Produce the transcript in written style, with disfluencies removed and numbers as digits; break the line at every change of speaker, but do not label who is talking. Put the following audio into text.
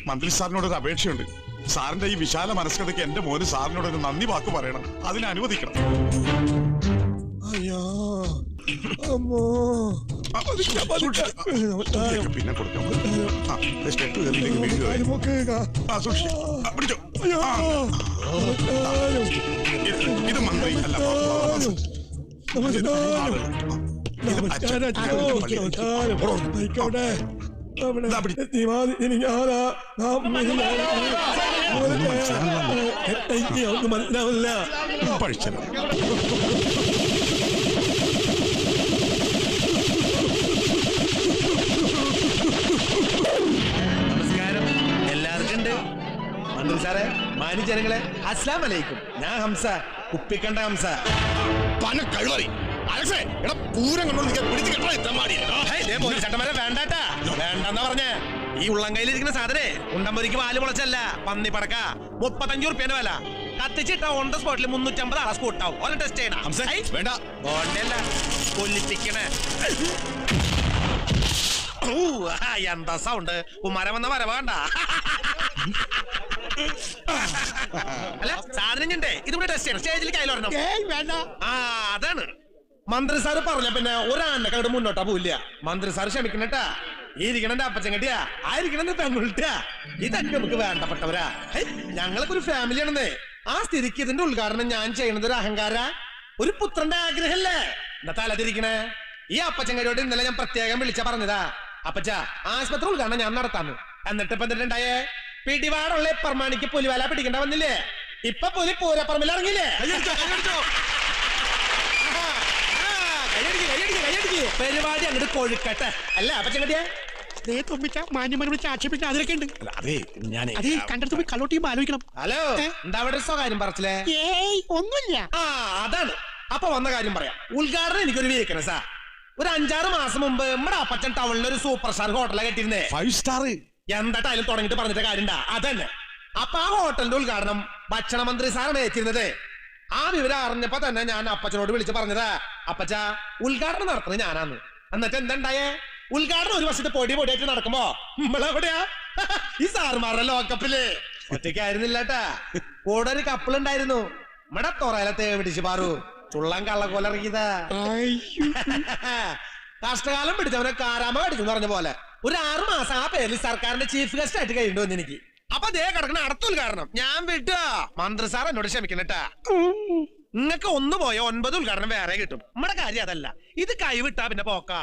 മന്ത്രി സാറിനോടൊരു അപേക്ഷയുണ്ട്. സാറിന്റെ ഈ വിശാല മനസ്കതയ്ക്ക് എന്റെ മോന് സാറിനോടൊരു നന്ദി വാക്ക് പറയണം. അതിനെ അനുവദിക്കണം.
അയ്യോ അമ്മോ
പിന്നെ കൊടുക്കാം. ഇത് മന്ത്രി അല്ല.
മനസ്സിലാവില്ല.
നമസ്കാരം എല്ലാവർക്കും ഉണ്ട്. മന്ത്രി സാറേ, മാന്യ ജനങ്ങളെ, അസ്സലാമു അലൈക്കും. ഞാൻ ഹംസ, കുപ്പിക്കണ്ട ഹംസ. വേണ്ടാട്ടാ, വേണ്ടെന്നാ പറഞ്ഞേ. ഈ ഉള്ളംകൈയിലിരിക്കുന്ന സാധനേ ഉണ്ടമ്പൊരിക്ക് പാല് മുളച്ചല്ല, പന്നിപ്പടക്ക. 35 ഉറുപ്പ്യന്റെ വില. കത്തിച്ചിട്ട ഓൺ ദ സ്പോട്ടിൽ 350 ആളെ സ്കൂട്ടാവും. ഓരോ ടെസ്റ്റ് ചെയ്യണം. വേണ്ട, ഓണ്ടല്ല കൊല്ലിപ്പിക്കണേ. എന്താ സൗണ്ട്? കുമാരൻ വന്ന വരവാണ്ട. അല്ല, സാധനം ഞണ്ടേ ഇതുകൂടെ ടെസ്റ്റ് ചെയ്യണം. സ്റ്റേജിൽ കയ്യിലൊരെണ്ണം. ആ, അതാണ് മന്ത്രി സാറ് പറഞ്ഞ പിന്നെ ഒരാണ്ടൊക്കെ മുന്നോട്ടാ പോവില്ല. മന്ത്രി സാർ ക്ഷമിക്കണട്ടാ. ഈ ഇരിക്കണന്റെ അപ്പച്ചങ്കട്ടിയാ, ആയിരിക്കണന്റെ പെൺകുട്ടിയാ. ഇതൊക്കെ നമുക്ക് വേണ്ടപ്പെട്ടവരാ. ഞങ്ങളൊക്കെ ഒരു ഫാമിലിയാണെന്നേ. ആ സ്ഥിതിക്ക് ഇതിന്റെ ഉദ്ഘാടനം ഞാൻ ചെയ്യണത് ഒരു അഹങ്കാര, ഒരു പുത്രന്റെ ആഗ്രഹല്ലേ? എന്താ തലതിരിക്കണേ? ഈ അപ്പച്ചങ്കരിയോട് ഇന്നലെ ഞാൻ പ്രത്യേകം വിളിച്ച പറഞ്ഞതാ, അപ്പച്ച ആശുപത്രി ഉദ്ഘാടനം ഞാൻ നടത്താന്ന്. എന്നിട്ട് ഇപ്പൊ എന്തിട്ടുണ്ടായേ? പിടിപാടുള്ള പെർമാണിക്ക് പുലിവാല പിടിക്കേണ്ട വന്നില്ലേ? ഇപ്പൊ പുലി പൂരപ്പറമ്പിൽ ഇറങ്ങില്ലേ? പരിപാടി അങ്ങോട്ട് കൊഴുക്കട്ടെ. അല്ല അപ്പച്ചങ്കട്ടിയെ
അതിലൊക്കെ ഉണ്ട്.
അതെ,
കണ്ടെടുത്ത് പോയി കള്ളോട്ടി ആലോചിക്കണം.
ഹലോ, എന്താ അവിടെ സ്വകാര്യം പറച്ചില്ലേ?
ഒന്നുമില്ല.
ആ, അതാണ്. അപ്പൊ വന്ന കാര്യം പറയാം. ഉദ്ഘാടനം എനിക്കൊരു വീക്ക്നെസ്സാ. ഒരു 5-6 മാസം മുമ്പ് നമ്മുടെ അപ്പച്ചൻ ടൗണിൽ ഒരു സൂപ്പർ സ്റ്റാർ ഹോട്ടലാ കെട്ടിയിരുന്നേ.
5 സ്റ്റാർ.
എന്തായാലും തുടങ്ങിട്ട് പറഞ്ഞിട്ട് കാര്യണ്ടാ? അതന്നെ. അപ്പൊ ആ ഹോട്ടലിന്റെ ഉദ്ഘാടനം ഭക്ഷണ മന്ത്രി സാറാണ് ഏറ്റിരുന്നത്. ആ വിവരം അറിഞ്ഞപ്പോ തന്നെ ഞാൻ അപ്പച്ചനോട് വിളിച്ച് പറഞ്ഞതാ, അപ്പച്ച ഉദ്ഘാടനം നടത്തുന്നത് ഞാനാന്ന്. എന്നിട്ട് എന്തുണ്ടായേ? ഉദ്ഘാടനം ഒരു വർഷത്തെ പൊടിയായിട്ട് നടക്കുമ്പോ നമ്മളെവിടെയാ? ഈ സാറുമാരുടെ ലോക്കപ്പില് ഒറ്റയ്ക്കായിരുന്നില്ലട്ടാ. കൂടെ ഒരു കപ്പിളുണ്ടായിരുന്നു. നമ്മുടെ തൊറയിലത്തെ പിടിച്ച് പാറു ചുള്ളം കള്ളക്കോലിറങ്ങിയതാ. കഷ്ടകാലം പിടിച്ചവനെ കാരാമ കടിച്ചെന്ന് പറഞ്ഞ പോലെ ഒരു 6 മാസം ആ പേരിൽ സർക്കാരിന്റെ ചീഫ് ഗസ്റ്റ് ആയിട്ട് കഴിഞ്ഞു വന്നു എനിക്ക്. അപ്പൊ ദേ കിടക്കണ അടുത്ത ഉദ്ഘാടനം ഞാൻ വിട്ടാ. മന്ത്രി സാർ എന്നോട് ക്ഷമിക്കണട്ടാ. നിങ്ങൾക്ക് 1 പോയ 9 ഉദ്ഘാടനം വേറെ കിട്ടും. നമ്മുടെ കാര്യം അതല്ല. ഇത് കൈവിട്ടാ പിന്നെ പോക്കാ.